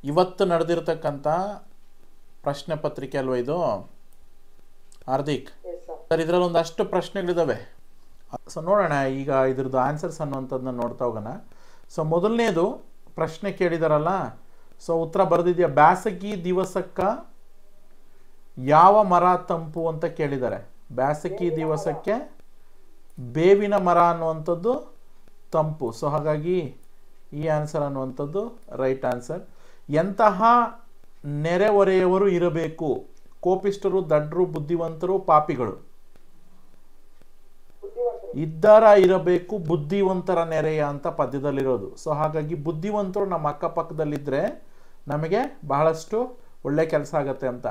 ಇವತ್ತು ನಡೆದಿರ್ತಕ್ಕಂಥ ಪ್ರಶ್ನೆ ಪತ್ರಿಕೆ ಅಲ್ವಾ ಇದು ಹಾರ್ದಿಕ್ ಸರ್? ಇದರಲ್ಲಿ ಒಂದಷ್ಟು ಪ್ರಶ್ನೆಗಳಿದ್ದಾವೆ. ಸೊ ನೋಡೋಣ ಈಗ ಇದ್ರದ್ದು ಆನ್ಸರ್ಸ್ ಅನ್ನುವಂಥದ್ದನ್ನ ನೋಡ್ತಾ ಹೋಗೋಣ. ಸೊ ಮೊದಲನೇದು ಪ್ರಶ್ನೆ ಕೇಳಿದಾರಲ್ಲ, ಸೊ ಉತ್ತರ ಬರೆದಿದೆಯಾ? ಬ್ಯಾಸಗಿ ದಿವಸಕ್ಕ ಯಾವ ಮರ ತಂಪು ಅಂತ ಕೇಳಿದ್ದಾರೆ. ಬ್ಯಾಸಗಿ ದಿವಸಕ್ಕೆ ಬೇವಿನ ಮರ ಅನ್ನುವಂಥದ್ದು ತಂಪು. ಸೊ ಹಾಗಾಗಿ ಈ ಆನ್ಸರ್ ಅನ್ನುವಂಥದ್ದು ರೈಟ್ ಆನ್ಸರ್. ಎಂತಹ ನೆರೆಹೊರೆಯವರು ಇರಬೇಕು? ಕೋಪಿಷ್ಟರು, ದಡ್ರು, ಬುದ್ಧಿವಂತರು, ಪಾಪಿಗಳು. ಇದ್ದಾರ ಇರಬೇಕು ಬುದ್ಧಿವಂತರ ನೆರೆಯ ಅಂತ ಪದ್ಯದಲ್ಲಿರೋದು. ಸೊ ಹಾಗಾಗಿ ಬುದ್ಧಿವಂತರು ನಮ್ಮ ಅಕ್ಕಪಕ್ಕದಲ್ಲಿದ್ದರೆ ನಮಗೆ ಬಹಳಷ್ಟು ಒಳ್ಳೆ ಕೆಲಸ ಆಗತ್ತೆ ಅಂತ.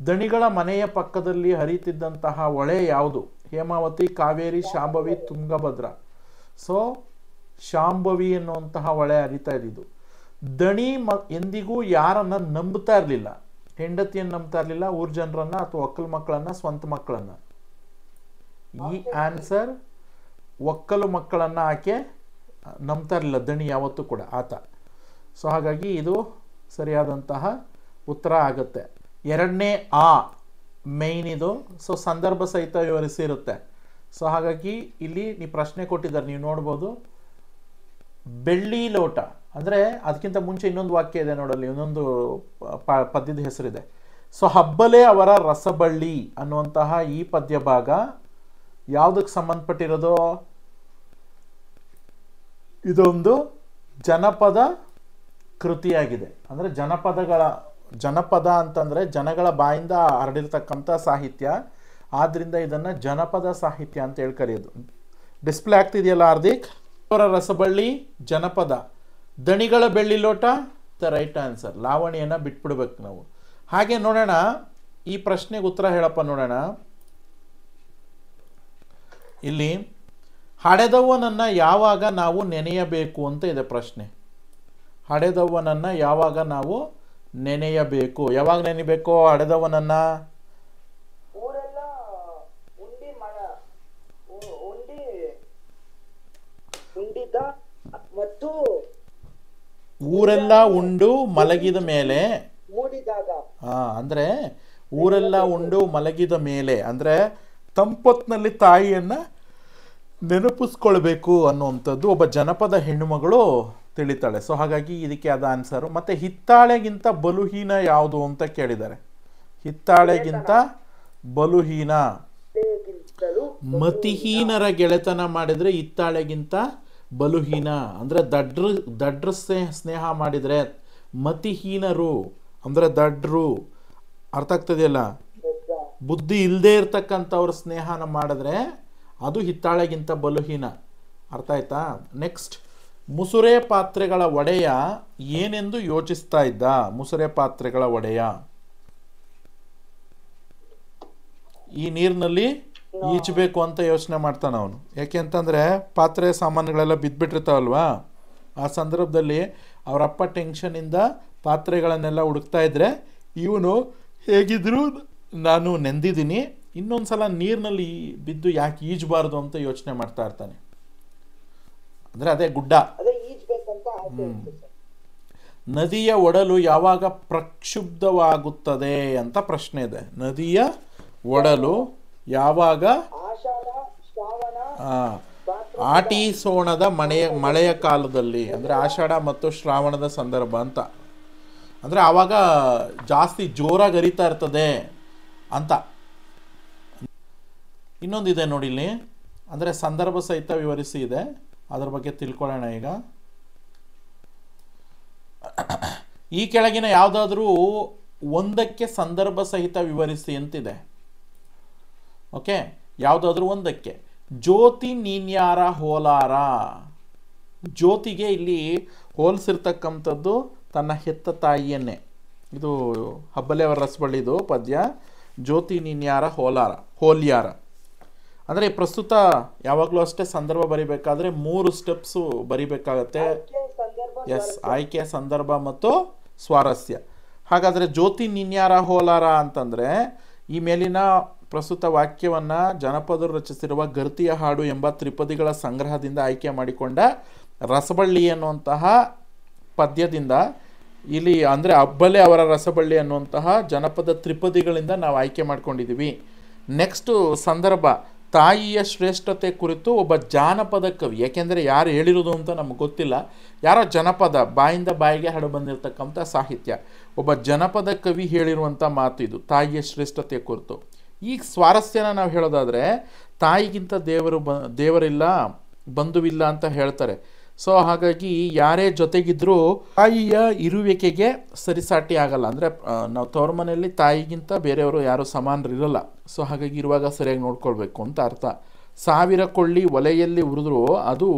ದಣಿಗಳ ಮನೆಯ ಪಕ್ಕದಲ್ಲಿ ಹರಿತಿದ್ದಂತಹ ಹೊಳೆ ಯಾವುದು? ಹೇಮಾವತಿ, ಕಾವೇರಿ, ಶಾಂಭವಿ, ತುಂಗಭದ್ರ. ಸೊ ಶಾಂಭವಿ ಎನ್ನುವಂತಹ ಹೊಳೆ ಹರಿತಾ ಇದ್ದಿದ್ದು. ದಣಿ ಎಂದಿಗೂ ಯಾರನ್ನ ನಂಬ್ತಾ ಇರಲಿಲ್ಲ? ಹೆಂಡತಿಯನ್ನು ನಂಬ್ತಾ ಇರಲಿಲ್ಲ, ಊರ್ ಜನರನ್ನ ಅಥವಾ ಒಕ್ಕಲು ಮಕ್ಕಳನ್ನ, ಸ್ವಂತ ಮಕ್ಕಳನ್ನ. ಈ ಆನ್ಸರ್ ಒಕ್ಕಲು ಮಕ್ಕಳನ್ನ ಆಕೆ ನಂಬ್ತಾ ಇರಲಿಲ್ಲ, ದಣಿ ಯಾವತ್ತೂ ಕೂಡ ಆತ. ಸೊ ಹಾಗಾಗಿ ಇದು ಸರಿಯಾದಂತಹ ಉತ್ತರ ಆಗುತ್ತೆ. ಎರಡನೇ ಆ ಮೇಯ್ನ್ ಇದು. ಸೊ ಸಂದರ್ಭ ಸಹಿತ ವಿವರಿಸಿರುತ್ತೆ. ಸೊ ಹಾಗಾಗಿ ಇಲ್ಲಿ ನೀವು ಪ್ರಶ್ನೆ ಕೊಟ್ಟಿದ್ದಾರೆ, ನೀವು ನೋಡ್ಬೋದು. ಬೆಳ್ಳಿ ಲೋಟ ಅಂದರೆ ಅದಕ್ಕಿಂತ ಮುಂಚೆ ಇನ್ನೊಂದು ವಾಕ್ಯ ಇದೆ ನೋಡಲ್ಲಿ, ಇನ್ನೊಂದು ಪದ್ಯದ ಹೆಸರಿದೆ. ಸೊ ಹಬ್ಬಲೆ ಅವರ ರಸಬಳ್ಳಿ ಅನ್ನುವಂತಹ ಈ ಪದ್ಯ ಭಾಗ ಯಾವುದಕ್ಕೆ ಸಂಬಂಧಪಟ್ಟಿರೋದು? ಇದೊಂದು ಜನಪದ ಕೃತಿಯಾಗಿದೆ. ಅಂದರೆ ಜನಪದ ಅಂತಂದರೆ ಜನಗಳ ಬಾಯಿಂದ ಹರಡಿರ್ತಕ್ಕಂಥ ಸಾಹಿತ್ಯ. ಆದ್ದರಿಂದ ಇದನ್ನು ಜನಪದ ಸಾಹಿತ್ಯ ಅಂತ ಹೇಳಿ ಕರೆಯೋದು. ಡಿಸ್ಪ್ಲೇ ಆಗ್ತಿದೆಯಲ್ಲ ಹಾರ್ದಿಕ್? ಅವರ ರಸಬಳ್ಳಿ ಜನಪದ. ದಣಿಗಳ ಬೆಳ್ಳಿ ಲೋಟ ದ ರೈಟ್ ಆನ್ಸರ್. ಲಾವಣಿಯನ್ನು ಬಿಟ್ಬಿಡ್ಬೇಕು ನಾವು. ಹಾಗೆ ನೋಡೋಣ, ಈ ಪ್ರಶ್ನೆಗೆ ಉತ್ತರ ಹೇಳಪ್ಪ ನೋಡೋಣ. ಇಲ್ಲಿ ಹಡೆದವ್ವನನ್ನು ಯಾವಾಗ ನಾವು ನೆನೆಯಬೇಕು ಅಂತ ಇದೆ ಪ್ರಶ್ನೆ. ಹಡೆದವ್ವನನ್ನು ಯಾವಾಗ ನಾವು ನೆನೆಯಬೇಕು? ಯಾವಾಗ ನೆನೆಯಬೇಕು ಹಡೆದವ್ವನನ್ನ? ಊರೆಲ್ಲ ಉಂಡು ಮಲಗಿದ ಮೇಲೆ. ಅಂದ್ರೆ ಊರೆಲ್ಲ ಉಂಡು ಮಲಗಿದ ಮೇಲೆ ಅಂದ್ರೆ ತಂಪೊತ್ನಲ್ಲಿ ತಾಯಿಯನ್ನ ನೆನಪಿಸ್ಕೊಳ್ಬೇಕು ಅನ್ನುವಂಥದ್ದು ಒಬ್ಬ ಜನಪದ ಹೆಣ್ಣುಮಗಳು ತಿಳಿತಾಳೆ. ಸೊ ಹಾಗಾಗಿ ಇದಕ್ಕೆ ಅದ ಆನ್ಸರು. ಮತ್ತೆ ಹಿತ್ತಾಳೆಗಿಂತ ಬಲುಹೀನ ಯಾವುದು ಅಂತ ಕೇಳಿದ್ದಾರೆ. ಹಿತ್ತಾಳೆಗಿಂತ ಬಲುಹೀನ, ಮತಿಹೀನರ ಗೆಳೆತನ ಮಾಡಿದ್ರೆ ಹಿತ್ತಾಳೆಗಿಂತ ಬಲುಹೀನ. ಅಂದ್ರೆ ದಡ್ರ ಸ್ನೇಹ ಮಾಡಿದ್ರೆ ಮತಿಹೀನರು ಅಂದ್ರೆ ದಡ್ರು. ಅರ್ಥ ಆಗ್ತದೆಯಲ್ಲ? ಬುದ್ಧಿ ಇಲ್ಲದೆ ಇರ್ತಕ್ಕಂಥವ್ರ ಸ್ನೇಹನ ಮಾಡಿದ್ರೆ ಅದು ಹಿತ್ತಾಳೆಗಿಂತ ಬಲುಹೀನ. ಅರ್ಥ ಆಯ್ತಾ? ನೆಕ್ಸ್ಟ್, ಮುಸುರೆ ಪಾತ್ರೆಗಳ ಒಡೆಯ ಏನೆಂದು ಯೋಚಿಸ್ತಾ ಇದ್ದ? ಮುಸುರೆ ಪಾತ್ರೆಗಳ ಒಡೆಯ ಈ ನೀರಿನಲ್ಲಿ ಈಜಬೇಕು ಅಂತ ಯೋಚನೆ ಮಾಡ್ತಾನ ಅವನು. ಯಾಕೆ ಅಂತಂದ್ರೆ ಪಾತ್ರೆ ಸಾಮಾನುಗಳೆಲ್ಲ ಬಿದ್ದುಬಿಟ್ಟಿರ್ತಾವಲ್ವಾ, ಆ ಸಂದರ್ಭದಲ್ಲಿ ಅವರಪ್ಪ ಟೆನ್ಷನಿಂದ ಪಾತ್ರೆಗಳನ್ನೆಲ್ಲ ಹುಡುಕ್ತಾ ಇದ್ರೆ ಇವನು ಹೇಗಿದ್ರು ನಾನು ನೆಂದಿದ್ದೀನಿ, ಇನ್ನೊಂದ್ಸಲ ನೀರಿನಲ್ಲಿ ಬಿದ್ದು ಯಾಕೆ ಈಜಬಾರ್ದು ಅಂತ ಯೋಚನೆ ಮಾಡ್ತಾ ಇರ್ತಾನೆ. ಅಂದ್ರೆ ಅದೇ ಗುಡ್ಡ. ನದಿಯ ಒಡಲು ಯಾವಾಗ ಪ್ರಕ್ಷುಬ್ಧವಾಗುತ್ತದೆ ಅಂತ ಪ್ರಶ್ನೆ ಇದೆ. ನದಿಯ ಒಡಲು ಯಾವಾಗ? ಆಟಿಸೋಣದ ಮಳೆಯ ಕಾಲದಲ್ಲಿ, ಅಂದ್ರೆ ಆಷಾಢ ಮತ್ತು ಶ್ರಾವಣದ ಸಂದರ್ಭ ಅಂತ. ಅಂದ್ರೆ ಆವಾಗ ಜಾಸ್ತಿ ಜೋರಾಗಿ ಹರಿತಾ ಇರ್ತದೆ ಅಂತ. ಇನ್ನೊಂದಿದೆ ನೋಡಿ ಇಲ್ಲಿ, ಅಂದ್ರೆ ಸಂದರ್ಭ ಸಹಿತ ವಿವರಿಸಿ ಇದೆ, ಅದರ ಬಗ್ಗೆ ತಿಳ್ಕೊಳ್ಳೋಣ ಈಗ. ಈ ಕೆಳಗಿನ ಯಾವುದಾದ್ರೂ ಒಂದಕ್ಕೆ ಸಂದರ್ಭ ಸಹಿತ ವಿವರಿಸಿ ಅಂತಿದೆ. ಓಕೆ, ಯಾವುದಾದ್ರೂ ಒಂದಕ್ಕೆ. ಜ್ಯೋತಿ ನೀನ್ಯಾರ ಹೋಲಾರ. ಜ್ಯೋತಿಗೆ ಇಲ್ಲಿ ಹೋಲಿಸಿರ್ತಕ್ಕಂಥದ್ದು ತನ್ನ ಹೆತ್ತ ತಾಯಿಯನ್ನೇ. ಇದು ಹಬ್ಬಲೆ ಅವರ ರಸಬಳ್ಳಿದು ಪದ್ಯ. ಜ್ಯೋತಿ ನೀನ್ಯಾರ ಹೋಲ್ಯಾರ ಅಂದರೆ ಪ್ರಸ್ತುತ ಯಾವಾಗಲೂ ಅಷ್ಟೇ ಸಂದರ್ಭ ಬರಿಬೇಕಾದ್ರೆ 3 ಸ್ಟೆಪ್ಸು ಬರಿಬೇಕಾಗತ್ತೆ. ಎಸ್, ಆಯ್ಕೆ, ಸಂದರ್ಭ ಮತ್ತು ಸ್ವಾರಸ್ಯ. ಹಾಗಾದರೆ ಜ್ಯೋತಿ ನೀನ್ಯಾರ ಹೋಲಾರ ಅಂತಂದರೆ ಈ ಮೇಲಿನ ಪ್ರಸ್ತುತ ವಾಕ್ಯವನ್ನು ಜನಪದರು ರಚಿಸಿರುವ ಗರ್ತಿಯ ಹಾಡು ಎಂಬ ತ್ರಿಪದಿಗಳ ಸಂಗ್ರಹದಿಂದ ಆಯ್ಕೆ ಮಾಡಿಕೊಂಡ ರಸಬಳ್ಳಿ ಎನ್ನುವಂತಹ ಪದ್ಯದಿಂದ ಇಲ್ಲಿ ಅಂದರೆ ಅಬ್ಬಲೆ ಅವರ ರಸಬಳ್ಳಿ ಅನ್ನುವಂತಹ ಜನಪದ ತ್ರಿಪದಿಗಳಿಂದ ನಾವು ಆಯ್ಕೆ ಮಾಡ್ಕೊಂಡಿದ್ದೀವಿ. ನೆಕ್ಸ್ಟು ಸಂದರ್ಭ, ತಾಯಿಯ ಶ್ರೇಷ್ಠತೆ ಕುರಿತು ಒಬ್ಬ ಜಾನಪದ ಕವಿ, ಯಾಕೆಂದರೆ ಯಾರು ಹೇಳಿರೋದು ಅಂತ ನಮಗೆ ಗೊತ್ತಿಲ್ಲ, ಯಾರೋ ಜನಪದ ಬಾಯಿಂದ ಬಾಯಿಗೆ ಹಡ ಬಂದಿರತಕ್ಕಂಥ ಸಾಹಿತ್ಯ, ಒಬ್ಬ ಜನಪದ ಕವಿ ಹೇಳಿರುವಂಥ ಮಾತು ಇದು, ತಾಯಿಯ ಶ್ರೇಷ್ಠತೆ ಕುರಿತು. ಈಗ ಸ್ವಾರಸ್ಯನ ನಾವು ಹೇಳೋದಾದರೆ, ತಾಯಿಗಿಂತ ದೇವರಿಲ್ಲ, ಬಂಧುವಿಲ್ಲ ಅಂತ ಹೇಳ್ತಾರೆ. ಸೊ ಹಾಗಾಗಿ ಯಾರೇ ಜೊತೆಗಿದ್ರೂ ತಾಯಿಯ ಇರುವಿಕೆಗೆ ಸರಿಸಾಟಿ ಆಗಲ್ಲ. ಅಂದರೆ ನಾವು ತವ್ರ ಮನೆಯಲ್ಲಿ ತಾಯಿಗಿಂತ ಬೇರೆಯವರು ಯಾರು ಸಮಾನರಿರಲ್ಲ. ಸೊ ಹಾಗಾಗಿ ಇರುವಾಗ ಸರಿಯಾಗಿ ನೋಡ್ಕೊಳ್ಬೇಕು ಅಂತ ಅರ್ಥ. 1000 ಕೊಳ್ಳಿ ಒಲೆಯಲ್ಲಿ ಉರಿದ್ರೂ ಅದು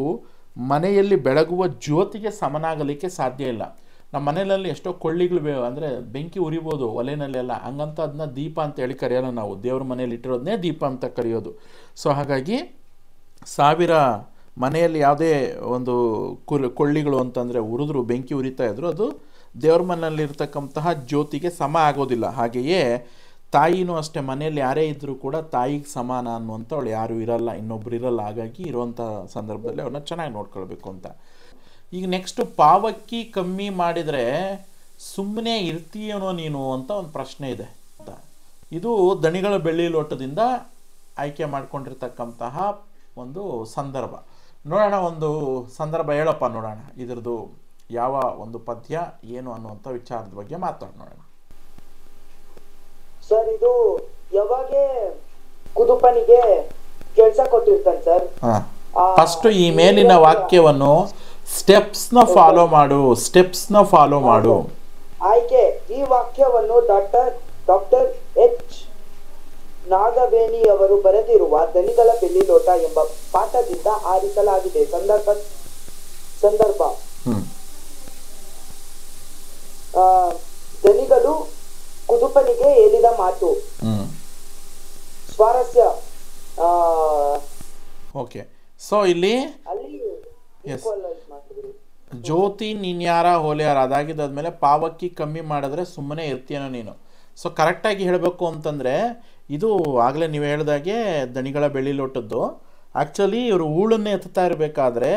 ಮನೆಯಲ್ಲಿ ಬೆಳಗುವ ಜ್ಯೋತಿಗೆ ಸಮನಾಗಲಿಕ್ಕೆ ಸಾಧ್ಯ ಇಲ್ಲ. ನಮ್ಮ ಮನೆಯಲ್ಲಿ ಎಷ್ಟೋ ಕೊಳ್ಳಿಗಳು ಅಂದರೆ ಬೆಂಕಿ ಉರಿಬೋದು ಒಲೆನಲ್ಲೆಲ್ಲ, ಹಂಗಂತ ಅದನ್ನ ದೀಪ ಅಂತ ಹೇಳಿ ಕರೆಯೋಲ್ಲ ನಾವು. ದೇವ್ರ ಮನೆಯಲ್ಲಿ ಇಟ್ಟಿರೋದನ್ನೇ ದೀಪ ಅಂತ ಕರೆಯೋದು. ಸೊ ಹಾಗಾಗಿ 1000 ಮನೆಯಲ್ಲಿ ಯಾವುದೇ ಒಂದು ಕೊಳ್ಳಿಗಳು ಅಂತಂದರೆ ಉರಿದ್ರು, ಬೆಂಕಿ ಉರಿತಾ ಇದ್ರು, ಅದು ದೇವ್ರ ಮನೆಯಲ್ಲಿರ್ತಕ್ಕಂತಹ ಜ್ಯೋತಿಗೆ ಸಮ ಆಗೋದಿಲ್ಲ. ಹಾಗೆಯೇ ತಾಯಿನೂ ಅಷ್ಟೇ, ಮನೆಯಲ್ಲಿ ಯಾರೇ ಇದ್ದರೂ ಕೂಡ ತಾಯಿಗೆ ಸಮಾನ ಅನ್ನುವಂಥವಳು ಯಾರೂ ಇರಲ್ಲ, ಇನ್ನೊಬ್ರು ಇರಲ್ಲ. ಹಾಗಾಗಿ ಇರುವಂಥ ಸಂದರ್ಭದಲ್ಲಿ ಅವ್ರನ್ನ ಚೆನ್ನಾಗಿ ನೋಡ್ಕೊಳ್ಬೇಕು ಅಂತ. ಈಗ ನೆಕ್ಸ್ಟು, ಪಾವಕ್ಕಿ ಕಮ್ಮಿ ಮಾಡಿದರೆ ಸುಮ್ಮನೆ ಇರ್ತೀಯನೋ ನೀನು ಅಂತ ಒಂದು ಪ್ರಶ್ನೆ ಇದೆ ಅಂತ. ಇದು ದಣಿಗಳ ಬೆಳ್ಳಿ ಲೋಟದಿಂದ ಆಯ್ಕೆ ಮಾಡ್ಕೊಂಡಿರ್ತಕ್ಕಂತಹ ಒಂದು ಸಂದರ್ಭ. ನೋಡೋಣ, ಒಂದು ಸಂದರ್ಭ ಹೇಳಪ್ಪ ನೋಡೋಣ, ಇದ್ರದ್ದು ಯಾವ ಒಂದು ಪದ್ಯ ಏನು ಅನ್ನುವಂಥ ವಿಚಾರದ ಬಗ್ಗೆ ಮಾತಾಡೋಣ. ಸರ್, ಇದು ಯಾವಾಗ ಕುದುಪನಿಗೆ ಕೆಲಸ ಕೊಟ್ಟಿರ್ತಾನೆ ಸರ್. ಫಸ್ಟ್ ಈ ಮೇಲಿನ ವಾಕ್ಯವನ್ನು ಸ್ಟೆಪ್ಸ್ನ ಫಾಲೋ ಮಾಡು. ಆಯ್ಕೆ, ಈ ವಾಕ್ಯವನ್ನು ಡಾಕ್ಟರ್ ಎಚ್ ನಾಗವೇಣಿ ಅವರು ಬರೆದಿರುವ ದಣಿಗಳ ಬೆಳ್ಳಿ ಲೋಟ ಎಂಬ ಪಾಠದಿಂದ ಆರಿಸಲಾಗಿದೆ. ಸಂದರ್ಭ ದಣಿಗಳು ಕುದುಪನಿಗೆ ಹೇಳಿದ ಮಾತು. ಸ್ವಾರಸ್ಯ, ಓಕೆ. ಸೊ ಇಲ್ಲಿ ಜ್ಯೋತಿ ನೀನ್ಯಾರ ಹೋಲ್ಯಾರ ಅದಾಗಿದ್ದಾದ್ಮೇಲೆ ಪಾವಕ್ಕಿ ಕಮ್ಮಿ ಮಾಡಿದ್ರೆ ಸುಮ್ಮನೆ ಇರ್ತೀಯನೋ ನೀನು. ಸೊ ಕರೆಕ್ಟಾಗಿ ಹೇಳಬೇಕು ಅಂತಂದರೆ, ಇದು ಆಗಲೇ ನೀವು ಹೇಳಿದಾಗೆ ದಣಿಗಳ ಬೆಳ್ಳಿ ಲೋಟದ್ದು. ಆ್ಯಕ್ಚುಲಿ ಇವರು ಹೂಳನ್ನೇ ಎತ್ತಾ ಇರಬೇಕಾದ್ರೆ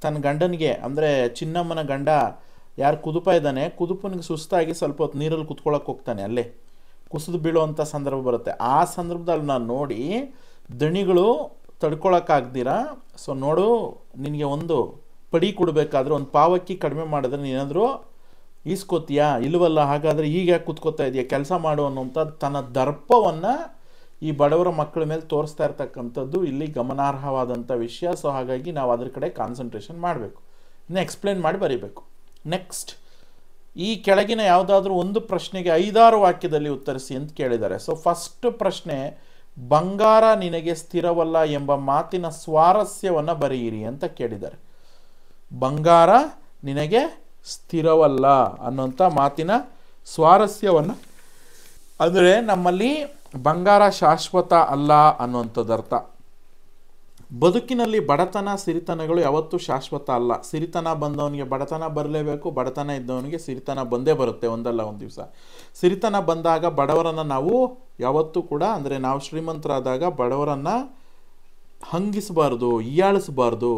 ತನ್ನ ಗಂಡನಿಗೆ, ಅಂದರೆ ಚಿನ್ನಮ್ಮನ ಗಂಡ ಯಾರು ಕುದುಪ ಇದ್ದಾನೆ, ಕುದುಪನಿಗೆ ಸುಸ್ತಾಗಿ ಸ್ವಲ್ಪ ಹೊತ್ತು ನೀರಲ್ಲಿ ಕುತ್ಕೊಳ್ಳೋಕೆ ಹೋಗ್ತಾನೆ, ಅಲ್ಲೇ ಕುಸಿದು ಬೀಳುವಂಥ ಸಂದರ್ಭ ಬರುತ್ತೆ. ಆ ಸಂದರ್ಭದಲ್ಲಿ ನಾನು ನೋಡಿ ದಣಿಗಳು ತಡ್ಕೊಳಕ್ಕಾಗ್ದಿರ, ಸೊ ನೋಡು ನಿನಗೆ ಒಂದು ಪಡಿ ಕೊಡಬೇಕಾದ್ರೆ ಒಂದು ಪಾವಕ್ಕಿ ಕಡಿಮೆ ಮಾಡಿದ್ರೆ ನೀನಾದರೂ ಈಸ್ಕೋತೀಯಾ ಇಲ್ಲವಲ್ಲ, ಹಾಗಾದರೆ ಈಗ ಯಾಕೆ ಕುತ್ಕೋತಾ ಇದೆಯಾ, ಕೆಲಸ ಮಾಡು ಅನ್ನೋಂಥ ತನ್ನ ದರ್ಪವನ್ನು ಈ ಬಡವರ ಮಕ್ಕಳ ಮೇಲೆ ತೋರಿಸ್ತಾ ಇರ್ತಕ್ಕಂಥದ್ದು ಇಲ್ಲಿ ಗಮನಾರ್ಹವಾದಂಥ ವಿಷಯ. ಸೊ ಹಾಗಾಗಿ ನಾವು ಅದ್ರ ಕಡೆ ಕಾನ್ಸಂಟ್ರೇಷನ್ ಮಾಡಬೇಕು, ಇನ್ನು ಎಕ್ಸ್ಪ್ಲೇನ್ ಮಾಡಿ ಬರೀಬೇಕು. ನೆಕ್ಸ್ಟ್, ಈ ಕೆಳಗಿನ ಯಾವುದಾದ್ರೂ ಒಂದು ಪ್ರಶ್ನೆಗೆ 5-6 ವಾಕ್ಯದಲ್ಲಿ ಉತ್ತರಿಸಿ ಅಂತ ಕೇಳಿದ್ದಾರೆ. ಸೊ ಫಸ್ಟ್ ಪ್ರಶ್ನೆ, ಬಂಗಾರ ನಿನಗೆ ಸ್ಥಿರವಲ್ಲ ಎಂಬ ಮಾತಿನ ಸ್ವಾರಸ್ಯವನ್ನು ಬರೆಯಿರಿ ಅಂತ ಕೇಳಿದ್ದಾರೆ. ಬಂಗಾರ ನಿನಗೆ ಸ್ಥಿರವಲ್ಲ ಅನ್ನೋಂಥ ಮಾತಿನ ಸ್ವಾರಸ್ಯವನ್ನು, ಅಂದರೆ ನಮ್ಮಲ್ಲಿ ಬಂಗಾರ ಶಾಶ್ವತ ಅಲ್ಲ ಅನ್ನುವಂಥದ್ದು ಅರ್ಥ. ಬದುಕಿನಲ್ಲಿ ಬಡತನ ಸಿರಿತನಗಳು ಯಾವತ್ತೂ ಶಾಶ್ವತ ಅಲ್ಲ. ಸಿರಿತನ ಬಂದವನಿಗೆ ಬಡತನ ಬರಲೇಬೇಕು, ಬಡತನ ಇದ್ದವನಿಗೆ ಸಿರಿತನ ಬಂದೇ ಬರುತ್ತೆ ಒಂದಲ್ಲ ಒಂದು ದಿವಸ. ಸಿರಿತನ ಬಂದಾಗ ಬಡವರನ್ನು ನಾವು ಯಾವತ್ತೂ ಕೂಡ, ಅಂದರೆ ನಾವು ಶ್ರೀಮಂತರಾದಾಗ ಬಡವರನ್ನು ಹಂಗಿಸಬಾರ್ದು, ಹೀಯಾಳಿಸಬಾರ್ದು.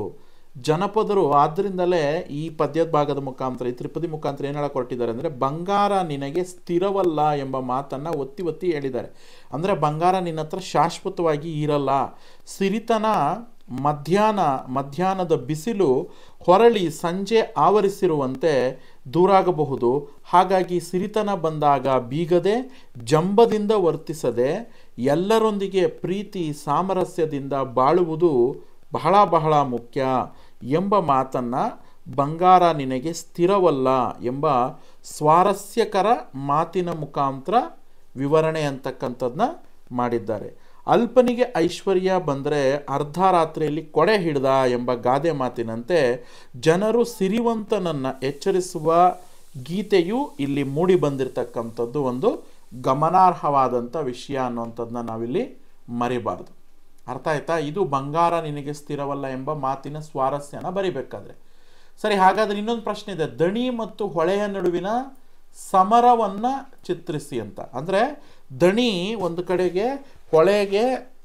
ಜನಪದರು ಆದ್ದರಿಂದಲೇ ಈ ಪದ್ಯದ ಭಾಗದ ಮುಖಾಂತರ, ಈ ತ್ರಿಪದಿ ಮುಖಾಂತರ ಏನು ಹೇಳಕ್ಕೆ ಹೊರಟಿದ್ದಾರೆ ಅಂದರೆ, ಬಂಗಾರ ನಿನಗೆ ಸ್ಥಿರವಲ್ಲ ಎಂಬ ಮಾತನ್ನು ಒತ್ತಿ ಒತ್ತಿ ಹೇಳಿದ್ದಾರೆ. ಅಂದರೆ ಬಂಗಾರ ನಿನ್ನ ಹತ್ರ ಶಾಶ್ವತವಾಗಿ ಇರಲ್ಲ. ಸಿರಿತನ ಮಧ್ಯಾಹ್ನದ ಬಿಸಿಲು ಹೊರಳಿ ಸಂಜೆ ಆವರಿಸಿರುವಂತೆ ದೂರಾಗಬಹುದು. ಹಾಗಾಗಿ ಸಿರಿತನ ಬಂದಾಗ ಬೀಗದೆ ಜಂಬದಿಂದ ವರ್ತಿಸದೆ ಎಲ್ಲರೊಂದಿಗೆ ಪ್ರೀತಿ ಸಾಮರಸ್ಯದಿಂದ ಬಾಳುವುದು ಬಹಳ ಬಹಳ ಮುಖ್ಯ ಎಂಬ ಮಾತನ್ನು ಬಂಗಾರ ನಿನಗೆ ಸ್ಥಿರವಲ್ಲ ಎಂಬ ಸ್ವಾರಸ್ಯಕರ ಮಾತಿನ ಮುಖಾಂತರ ವಿವರಣೆ ಅಂತಕ್ಕಂಥದ್ದನ್ನ ಮಾಡಿದ್ದಾರೆ. ಅಲ್ಪನಿಗೆ ಐಶ್ವರ್ಯ ಬಂದರೆ ಅರ್ಧ ರಾತ್ರಿಯಲ್ಲಿ ಕೊಡೆ ಹಿಡ್ದ ಎಂಬ ಗಾದೆ ಮಾತಿನಂತೆ ಜನರು ಸಿರಿವಂತನನ್ನು ಎಚ್ಚರಿಸುವ ಗೀತೆಯು ಇಲ್ಲಿ ಮೂಡಿ ಬಂದಿರತಕ್ಕಂಥದ್ದು ಒಂದು ಗಮನಾರ್ಹವಾದಂಥ ವಿಷಯ ಅನ್ನುವಂಥದ್ದನ್ನ ನಾವಿಲ್ಲಿ ಮರಿಬಾರ್ದು. ಅರ್ಥ ಆಯ್ತಾ? ಇದು ಬಂಗಾರ ನಿನಗೆ ಸ್ಥಿರವಲ್ಲ ಎಂಬ ಮಾತಿನ ಸ್ವಾರಸ್ಯನ ಬರಿಬೇಕಾದ್ರೆ. ಸರಿ, ಹಾಗಾದರೆ ಇನ್ನೊಂದು ಪ್ರಶ್ನೆ ಇದೆ, ದಣಿ ಮತ್ತು ಹೊಳೆಯ ನಡುವಿನ ಸಮರವನ್ನು ಚಿತ್ರಿಸಿ ಅಂತ. ಅಂದರೆ ದಣಿ ಒಂದು ಕಡೆಗೆ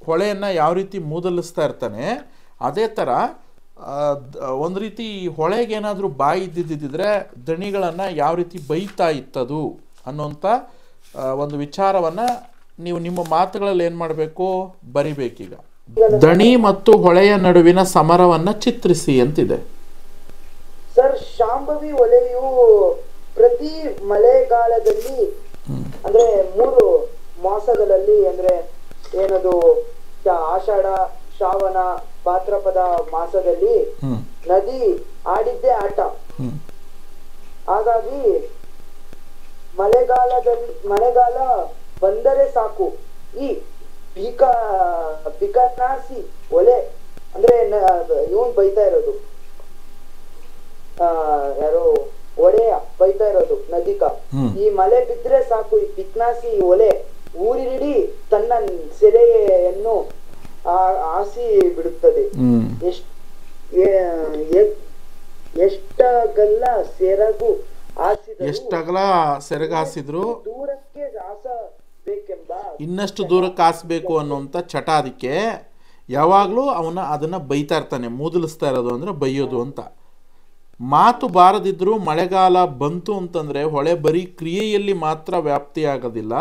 ಹೊಳೆಯನ್ನು ಯಾವ ರೀತಿ ಮೂದಲಿಸ್ತಾ ಇರ್ತಾನೆ, ಅದೇ ಥರ ಒಂದು ರೀತಿ ಹೊಳೆಗೆ ಏನಾದರೂ ಬಾಯಿ ಇದ್ದಿದ್ದಿದ್ರೆ ದಣಿಗಳನ್ನು ಯಾವ ರೀತಿ ಬೈತಾ ಇತ್ತದು ಅನ್ನೋಂಥ ಒಂದು ವಿಚಾರವನ್ನು ನೀವು ನಿಮ್ಮ ಮಾತುಗಳಲ್ಲಿ ಏನು ಮಾಡಬೇಕು, ಬರಿಬೇಕೀಗ. ದಣಿ ಮತ್ತು ಹೊಳೆಯ ನಡುವಿನ ಸಮರವನ್ನು ಚಿತ್ರಿಸಿ ಅಂತಿದೆ. ಸರ್, ಶಾಂಭವಿ ಒಲೆಯು ಪ್ರತಿ ಮಳೆಗಾಲದಲ್ಲಿ ಅಂದ್ರೆ 3 ಮಾಸಗಳಲ್ಲಿ ಅಂದ್ರೆ ಏನದು ಆಷಾಢ, ಶ್ರಾವಣ, ಭಾದ್ರಪದ ಮಾಸದಲ್ಲಿ ನದಿ ಆಡಿದ್ದೇ ಆಟ. ಹಾಗಾಗಿ ಮಳೆಗಾಲ ಬಂದರೆ ಸಾಕು ಈ ಬಿಕನಾಸಿ ಒಲೆ ಅಂದ್ರೆ ಇವನ್ ಬೈತಾ ಇರೋದು, ಯಾರು ಒಡೆಯ ಬೈತಾ ಇರೋದು ನದಿಕ. ಈ ಮಳೆ ಬಿದ್ರೆ ಸಾಕು ಈ ಬಿಕ್ನಾಸಿ ಒಲೆ ಊರಿಡೀ ತನ್ನ ಸೆರೆಯನ್ನು ಆಸಿ ಬಿಡುತ್ತದೆ. ಎಷ್ಟಗಲ್ಲ ಸೆರಗು ಸೆರಗಾಸಿದ್ರು ದೂರಕ್ಕೆ ಆಸಬೇಕೆಂಬ ಇನ್ನಷ್ಟು ದೂರಕ್ಕೆ ಆಸಬೇಕು ಅನ್ನುವಂಥ ಚಟ. ಅದಕ್ಕೆ ಯಾವಾಗಲೂ ಅದನ್ನು ಬೈತಾ ಇರ್ತಾನೆ. ಮೂದಲಿಸ್ತಾ ಇರೋದು ಅಂದರೆ ಬೈಯೋದು ಅಂತ. ಮಾತು ಬಾರದಿದ್ದರೂ ಮಳೆಗಾಲ ಬಂತು ಅಂತಂದರೆ ಹೊಳೆ ಬರೀ ಕ್ರಿಯೆಯಲ್ಲಿ ಮಾತ್ರ ವ್ಯಾಪ್ತಿ ಆಗೋದಿಲ್ಲ,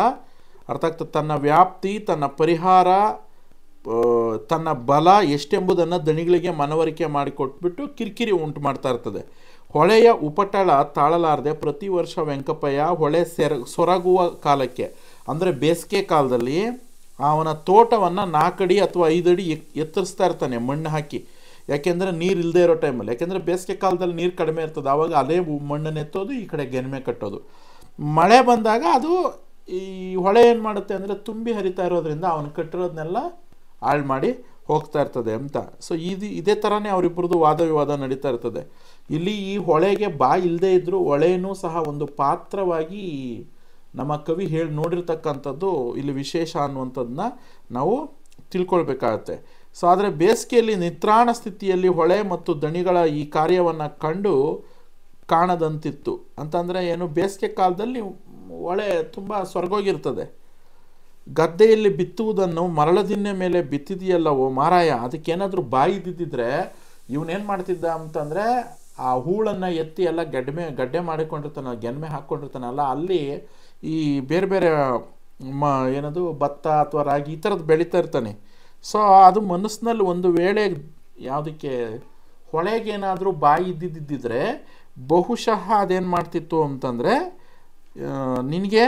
ಅರ್ಥ ಆಗ್ತದೆ. ತನ್ನ ವ್ಯಾಪ್ತಿ, ತನ್ನ ಪರಿಹಾರ, ತನ್ನ ಬಲ ಎಷ್ಟೆಂಬುದನ್ನು ದಣಿಗಳಿಗೆ ಮನವರಿಕೆ ಮಾಡಿಕೊಟ್ಬಿಟ್ಟು ಕಿರಿಕಿರಿ ಉಂಟು ಮಾಡ್ತಾ ಇರ್ತದೆ. ಹೊಳೆಯ ಉಪಟಳ ತಾಳಲಾರದೆ ಪ್ರತಿ ವರ್ಷ ವೆಂಕಪ್ಪಯ್ಯ ಹೊಳೆ ಸೊರಗುವ ಕಾಲಕ್ಕೆ ಅಂದರೆ ಬೇಸಿಗೆ ಕಾಲದಲ್ಲಿ ಅವನ ತೋಟವನ್ನು 4 ಅಡಿ ಅಥವಾ 5 ಅಡಿ ಎತ್ತರಿಸ್ತಾ ಇರ್ತಾನೆ ಮಣ್ಣು ಹಾಕಿ. ಯಾಕೆಂದರೆ ನೀರು ಇಲ್ಲದೆ ಇರೋ ಟೈಮಲ್ಲಿ, ಯಾಕೆಂದರೆ ಬೇಸಿಗೆ ಕಾಲದಲ್ಲಿ ನೀರು ಕಡಿಮೆ ಇರ್ತದೆ, ಆವಾಗ ಅದೇ ಮಣ್ಣನ್ನು ಎತ್ತೋದು, ಈ ಕಡೆ ಗೆನ್ಮೆ ಕಟ್ಟೋದು. ಮಳೆ ಬಂದಾಗ ಅದು ಈ ಹೊಳೆ ಏನು ಮಾಡುತ್ತೆ ಅಂದರೆ ತುಂಬಿ ಹರಿತಾ ಇರೋದ್ರಿಂದ ಅವನು ಕಟ್ಟಿರೋದನ್ನೆಲ್ಲ ಹಾಳು ಮಾಡಿ ಹೋಗ್ತಾ ಇರ್ತದೆ ಅಂತ. ಸೊ ಇದೇ ಥರನೇ ಅವರಿಬ್ಬರದು ವಾದ ವಿವಾದ ನಡೀತಾ ಇರ್ತದೆ. ಇಲ್ಲಿ ಈ ಹೊಳೆಗೆ ಬಾಯಿ ಇಲ್ಲದೆ ಇದ್ದರೂ ಹೊಳೆಯೂ ಸಹ ಒಂದು ಪಾತ್ರವಾಗಿ ನಮ್ಮ ಕವಿ ಹೇಳಿ ನೋಡಿರ್ತಕ್ಕಂಥದ್ದು ಇಲ್ಲಿ ವಿಶೇಷ ಅನ್ನುವಂಥದ್ದನ್ನ ನಾವು ತಿಳ್ಕೊಳ್ಬೇಕಾಗತ್ತೆ. ಸೊ ಆದರೆ ಬೇಸಿಗೆಯಲ್ಲಿ ನಿತ್ರಾಣ ಸ್ಥಿತಿಯಲ್ಲಿ ಹೊಳೆ ಮತ್ತು ದಣಿಗಳ ಈ ಕಾರ್ಯವನ್ನು ಕಾಣದಂತಿತ್ತು. ಅಂತಂದರೆ ಏನು, ಬೇಸಿಗೆ ಕಾಲದಲ್ಲಿ ಹೊಳೆ ತುಂಬ ಸ್ವರ್ಗೋಗಿರ್ತದೆ. ಗದ್ದೆಯಲ್ಲಿ ಬಿತ್ತುವುದನ್ನು ಮರಳದಿನ್ನೆ ಮೇಲೆ ಬಿತ್ತಿದೆಯಲ್ಲವೋ ಮಾರಾಯ, ಅದಕ್ಕೇನಾದರೂ ಬಾಯಿ ಇದ್ದಿದ್ದರೆ ಇವನೇನು ಮಾಡ್ತಿದ್ದ ಅಂತಂದರೆ ಆ ಹೂಳನ್ನು ಎತ್ತಿ ಎಲ್ಲ ಗಡ್ಡೆ ಮಾಡಿಕೊಂಡಿರ್ತಾನೆ, ಗೆನ್ಮೆ ಹಾಕ್ಕೊಂಡಿರ್ತಾನಲ್ಲ, ಅಲ್ಲಿ ಈ ಬೇರೆ ಬೇರೆ ಏನದು ಭತ್ತ ಅಥವಾ ರಾಗಿ ಈ ಥರದ್ದು ಬೆಳೀತಾ ಇರ್ತಾನೆ. ಸೊ ಅದು ಮನಸ್ಸಿನಲ್ಲಿ ಒಂದು ವೇಳೆ ಯಾವುದಕ್ಕೆ ಹೊಳೆಗೇನಾದರೂ ಬಾಯಿ ಇದ್ದಿದ್ದಿದ್ರೆ ಬಹುಶಃ ಅದೇನು ಮಾಡ್ತಿತ್ತು ಅಂತಂದರೆ ನಿನಗೆ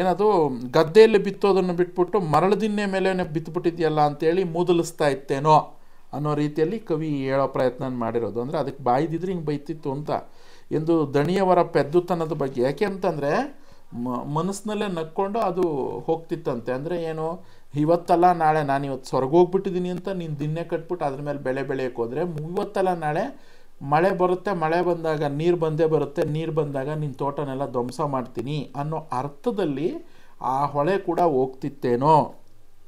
ಏನದು ಗದ್ದೆಯಲ್ಲಿ ಬಿತ್ತೋದನ್ನು ಬಿಟ್ಬಿಟ್ಟು ಮರಳದಿನ್ನೆ ಮೇಲೆ ಬಿತ್ತುಬಿಟ್ಟಿದೆಯಲ್ಲ ಅಂತೇಳಿ ಮೂದಲಿಸ್ತಾ ಇತ್ತೇನೋ ಅನ್ನೋ ರೀತಿಯಲ್ಲಿ ಕವಿ ಹೇಳೋ ಪ್ರಯತ್ನ ಮಾಡಿರೋದು. ಅಂದರೆ ಅದಕ್ಕೆ ಬಾಯಿದಿದ್ರೆ ಹಿಂಗೆ ಬೈತಿತ್ತು ಅಂತ ಎಂದು ದಣಿಯವರ ಪೆದ್ದುತನದ ಬಗ್ಗೆ. ಯಾಕೆ ಅಂತಂದರೆ ಮನಸ್ಸಿನಲ್ಲೇ ನಕ್ಕೊಂಡು ಅದು ಹೋಗ್ತಿತ್ತಂತೆ. ಅಂದರೆ ಏನು, ಇವತ್ತಲ್ಲ ನಾಳೆ ನಾನು ಇವತ್ತು ಸ್ವರ್ಗೋಗ್ಬಿಟ್ಟಿದ್ದೀನಿ ಅಂತ ನೀನು ದಿನ್ನೆ ಕಟ್ಬಿಟ್ಟು ಅದ್ರ ಮೇಲೆ ಬೆಳೆಯೋಕ್ಕೆ ಹೋದರೆ ಇವತ್ತಲ್ಲ ನಾಳೆ ಮಳೆ ಬರುತ್ತೆ, ಮಳೆ ಬಂದಾಗ ನೀರು ಬಂದೇ ಬರುತ್ತೆ, ನೀರು ಬಂದಾಗ ನಿನ್ನ ತೋಟನೆಲ್ಲ ಧ್ವಂಸ ಮಾಡ್ತೀನಿ ಅನ್ನೋ ಅರ್ಥದಲ್ಲಿ ಆ ಹೊಳೆ ಕೂಡ ಹೋಗ್ತಿತ್ತೇನೋ.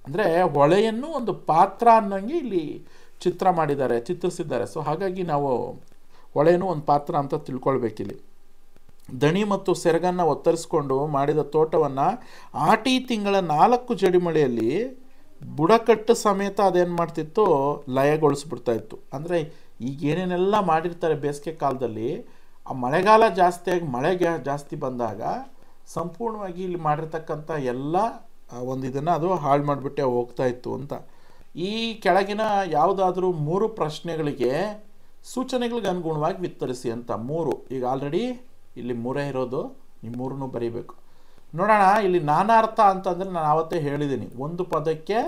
ಅಂದರೆ ಹೊಳೆಯನ್ನು ಒಂದು ಪಾತ್ರ ಅನ್ನೋಂಗೆ ಇಲ್ಲಿ ಚಿತ್ರಿಸಿದ್ದಾರೆ. ಸೊ ಹಾಗಾಗಿ ನಾವು ಹೊಳೆನೂ ಒಂದು ಪಾತ್ರ ಅಂತ ತಿಳ್ಕೊಳ್ಬೇಕಿಲ್ಲಿ. ದಣಿ ಮತ್ತು ಸೆರಗನ್ನು ಒತ್ತರಿಸ್ಕೊಂಡು ಮಾಡಿದ ತೋಟವನ್ನು ಆಟಿ ತಿಂಗಳ 4 ಜಡಿಮಳೆಯಲ್ಲಿ ಬುಡಕಟ್ಟು ಸಮೇತ ಅದೇನು ಮಾಡ್ತಿತ್ತು, ಲಯಗೊಳಿಸ್ಬಿಡ್ತಾ ಇತ್ತು. ಅಂದರೆ ಈಗ ಏನೇನೆಲ್ಲ ಮಾಡಿರ್ತಾರೆ ಬೇಸಿಗೆ ಕಾಲದಲ್ಲಿ, ಆ ಮಳೆಗಾಲ ಜಾಸ್ತಿಯಾಗಿ ಮಳೆ ಜಾಸ್ತಿ ಬಂದಾಗ ಸಂಪೂರ್ಣವಾಗಿ ಇಲ್ಲಿ ಮಾಡಿರ್ತಕ್ಕಂಥ ಎಲ್ಲ ಒಂದು ಇದನ್ನು ಅದು ಹಾಳು ಮಾಡಿಬಿಟ್ಟೆ ಹೋಗ್ತಾ ಇತ್ತು ಅಂತ. ಈ ಕೆಳಗಿನ ಯಾವುದಾದ್ರೂ 3 ಪ್ರಶ್ನೆಗಳಿಗೆ ಸೂಚನೆಗಳಿಗೆ ಅನುಗುಣವಾಗಿ ವಿಸ್ತರಿಸಿ ಅಂತ 3. ಈಗ ಆಲ್ರೆಡಿ ಇಲ್ಲಿ 3 ಇರೋದು, ಈ 3 ಬರೀಬೇಕು. ನೋಡೋಣ, ಇಲ್ಲಿ ನಾನಾರ್ಥ ಅಂತಂದರೆ ನಾನು ಆವತ್ತೇ ಹೇಳಿದ್ದೀನಿ, ಒಂದು ಪದಕ್ಕೆ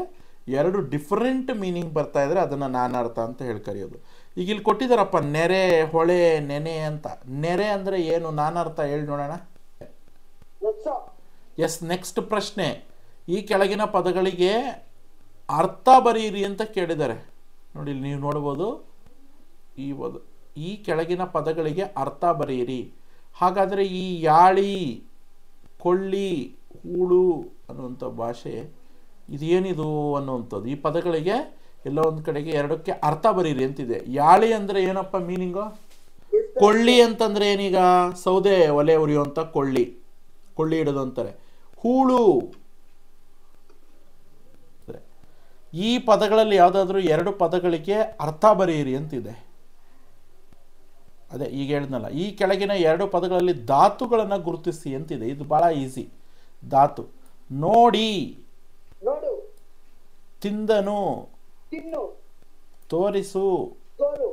2 ಡಿಫ್ರೆಂಟ್ ಮೀನಿಂಗ್ ಬರ್ತಾ ಇದ್ರೆ ಅದನ್ನು ನಾನಾರ್ಥ ಅಂತ ಹೇಳಿ ಕರೆಯೋದು. ಈಗ ಇಲ್ಲಿ ಕೊಟ್ಟಿದ್ದಾರಪ್ಪ ನೆರೆ, ಹೊಳೆ, ನೆನೆ ಅಂತ. ನೆರೆ ಅಂದರೆ ಏನು, ನಾನಾರ್ಥ ಹೇಳಿ ನೋಡೋಣ. ಎಸ್, ನೆಕ್ಸ್ಟ್ ಪ್ರಶ್ನೆ, ಈ ಕೆಳಗಿನ ಪದಗಳಿಗೆ ಅರ್ಥ ಬರೀರಿ ಅಂತ ಕೇಳಿದ್ದಾರೆ. ನೋಡಿ ಇಲ್ಲಿ ನೀವು ನೋಡ್ಬೋದು, ಈ ಕೆಳಗಿನ ಪದಗಳಿಗೆ ಅರ್ಥ ಬರೆಯಿರಿ. ಹಾಗಾದರೆ ಈ ಯಾಳಿ, ಕೊಳ್ಳಿ, ಹೂಳು ಅನ್ನುವಂಥ ಭಾಷೆ ಇದೇನಿದು ಅನ್ನುವಂಥದ್ದು, ಈ ಪದಗಳಿಗೆ ಎಲ್ಲ ಒಂದು ಕಡೆಗೆ 2ಕ್ಕೆ ಅರ್ಥ ಬರೀರಿ ಅಂತಿದೆ. ಯಾಳಿ ಅಂದರೆ ಏನಪ್ಪ ಮೀನಿಂಗು? ಕೊಳ್ಳಿ ಅಂತಂದರೆ ಏನೀಗ ಸೌದೆ ಒಲೆ ಉರಿಯುವಂಥ ಕೊಳ್ಳಿ ಇಡೋದು ಅಂತಾರೆ. ಹೂಳು ಈ ಪದಗಳಲ್ಲಿ ಯಾವುದಾದ್ರೂ ಎರಡು ಪದಗಳಿಗೆ ಅರ್ಥ ಬರೆಯಿರಿ ಅಂತಿದೆ. ಅದೇ ಈಗ ಹೇಳಿದ್ನಲ್ಲ, ಈ ಕೆಳಗಿನ ಎರಡು ಪದಗಳಲ್ಲಿ ಧಾತುಗಳನ್ನು ಗುರುತಿಸಿ ಅಂತಿದೆ. ಇದು ಭಾಳ ಈಸಿ. ಧಾತು ನೋಡಿ, ನೋಡು, ತಿಂದನು, ತಿನ್ನು, ತೋರಿಸು, ತೋರು,